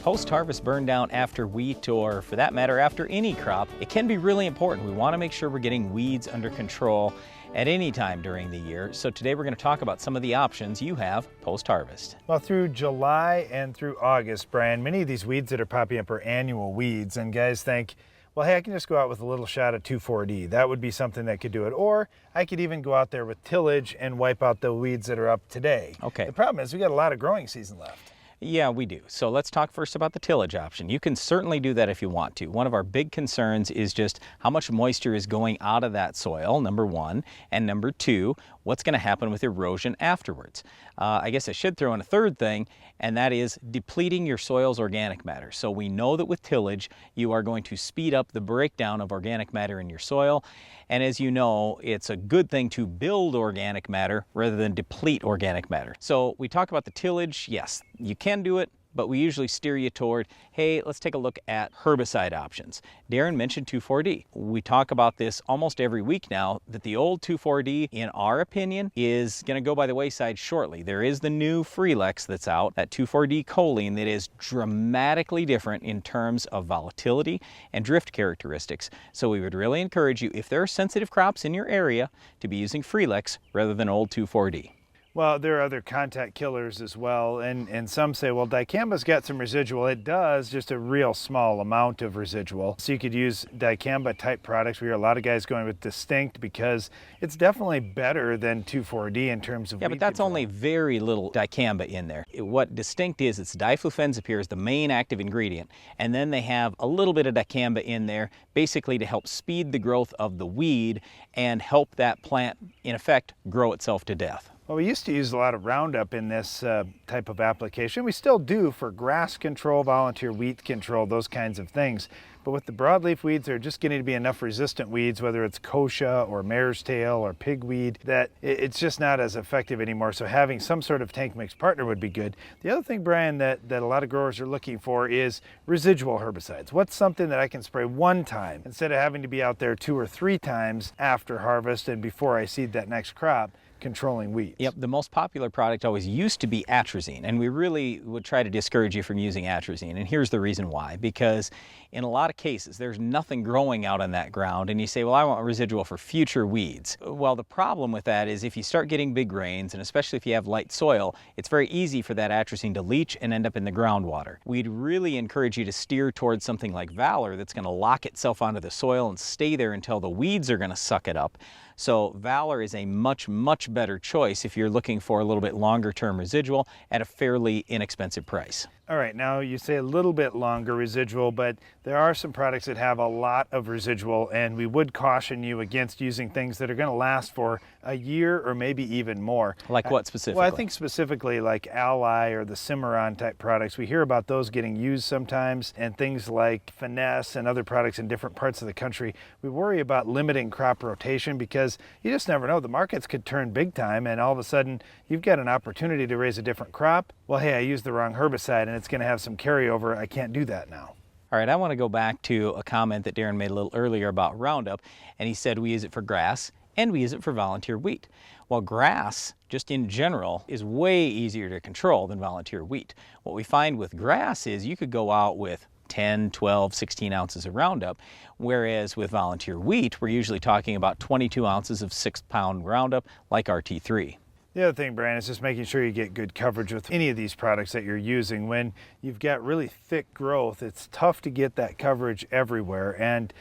Post-harvest burn down after wheat, or for that matter after any crop, it can be really important. We want to make sure we're getting weeds under control at any time during the year. So today we're going to talk about some of the options you have post-harvest. Well, through July and through August, Brian, many of these weeds that are popping up are annual weeds, and guys think, well, hey, I can just go out with a little shot of 2,4-D. That would be something that could do it. Or I could even go out there with tillage and wipe out the weeds that are up today. Okay. The problem is we got a lot of growing season left. Yeah, we do. So let's talk first about the tillage option. You can certainly do that if you want to. One of our big concerns is just how much moisture is going out of that soil, number one, and number two, what's going to happen with erosion afterwards. I guess I should throw in a third thing, and that is depleting your soil's organic matter. So we know that with tillage, you are going to speed up the breakdown of organic matter in your soil. And as you know, it's a good thing to build organic matter rather than deplete organic matter. So we talk about the tillage. Yes, you can do it, but we usually steer you toward, hey, let's take a look at herbicide options. Darren mentioned 2,4-D. We talk about this almost every week now, that the old 2,4-D, in our opinion, is going to go by the wayside shortly. There is the new Freelex that's out, that 2,4-D choline, that is dramatically different in terms of volatility and drift characteristics. So we would really encourage you, if there are sensitive crops in your area, to be using Freelex rather than old 2,4-D. Well, there are other contact killers as well, and some say, well, dicamba's got some residual. It does, just a real small amount of residual. So you could use dicamba type products. We hear a lot of guys going with Distinct because it's definitely better than 2,4-D in terms of Yeah, weed but that's control. only very little dicamba in there. What Distinct is, it's diflufenzacapir is the main active ingredient, and then they have a little bit of dicamba in there, basically to help speed the growth of the weed and help that plant, in effect, grow itself to death. Well, we used to use a lot of Roundup in this type of application. We still do for grass control, volunteer weed control, those kinds of things. But with the broadleaf weeds, there are just getting to be enough resistant weeds, whether it's kochia or mare's tail or pigweed, that it's just not as effective anymore. So having some sort of tank mix partner would be good. The other thing, Brian, that a lot of growers are looking for is residual herbicides. What's something that I can spray one time instead of having to be out there 2 or 3 times after harvest and before I seed that next crop, controlling weeds? Yep, the most popular product always used to be atrazine, and we really would try to discourage you from using atrazine, and here's the reason why. Because in a lot of cases, there's nothing growing out on that ground, and you say, well, I want residual for future weeds. Well, the problem with that is if you start getting big rains, and especially if you have light soil, it's very easy for that atrazine to leach and end up in the groundwater. We'd really encourage you to steer towards something like Valor that's going to lock itself onto the soil and stay there until the weeds are going to suck it up. So Valor is a much, much better choice if you're looking for a little bit longer term residual at a fairly inexpensive price. All right, now you say a little bit longer residual, but there are some products that have a lot of residual, and we would caution you against using things that are going to last for a year or maybe even more. Like what specifically? Well, I think specifically like Ally or the Cimarron type products. We hear about those getting used sometimes, and things like Finesse and other products in different parts of the country. We worry about limiting crop rotation because you just never know. The markets could turn big time, and all of a sudden you've got an opportunity to raise a different crop. Well, hey, I used the wrong herbicide and it's going to have some carryover. I can't do that now. All right, I want to go back to a comment that Darren made a little earlier about Roundup, and he said we use it for grass and we use it for volunteer wheat. Well, grass, just in general, is way easier to control than volunteer wheat. What we find with grass is you could go out with 10, 12, 16 ounces of Roundup, whereas with volunteer wheat, we're usually talking about 22 ounces of 6-pound Roundup like RT3. The other thing, Brian, is just making sure you get good coverage with any of these products that you're using. When you've got really thick growth, it's tough to get that coverage everywhere. And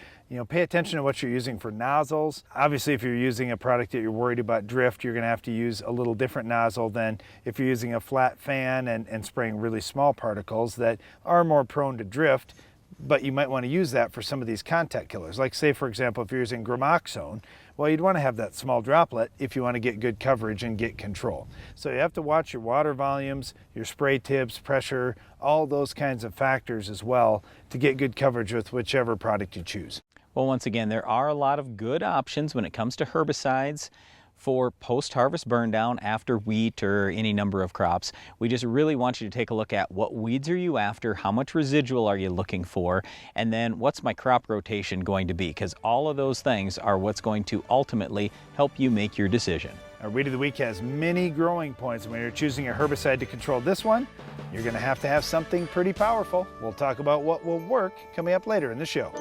pay attention to what you're using for nozzles. Obviously, if you're using a product that you're worried about drift, you're going to have to use a little different nozzle than if you're using a flat fan and spraying really small particles that are more prone to drift. But you might want to use that for some of these contact killers. Like say, for example, if you're using Gramoxone, well, you'd want to have that small droplet if you want to get good coverage and get control. So you have to watch your water volumes, your spray tips, pressure, all those kinds of factors as well to get good coverage with whichever product you choose. Well, once again, there are a lot of good options when it comes to herbicides for post-harvest burn down after wheat or any number of crops. We just really want you to take a look at what weeds are you after, how much residual are you looking for, and then what's my crop rotation going to be, because all of those things are what's going to ultimately help you make your decision. Our Weed of the Week has many growing points. When you're choosing a herbicide to control this one, you're going to have something pretty powerful. We'll talk about what will work coming up later in the show.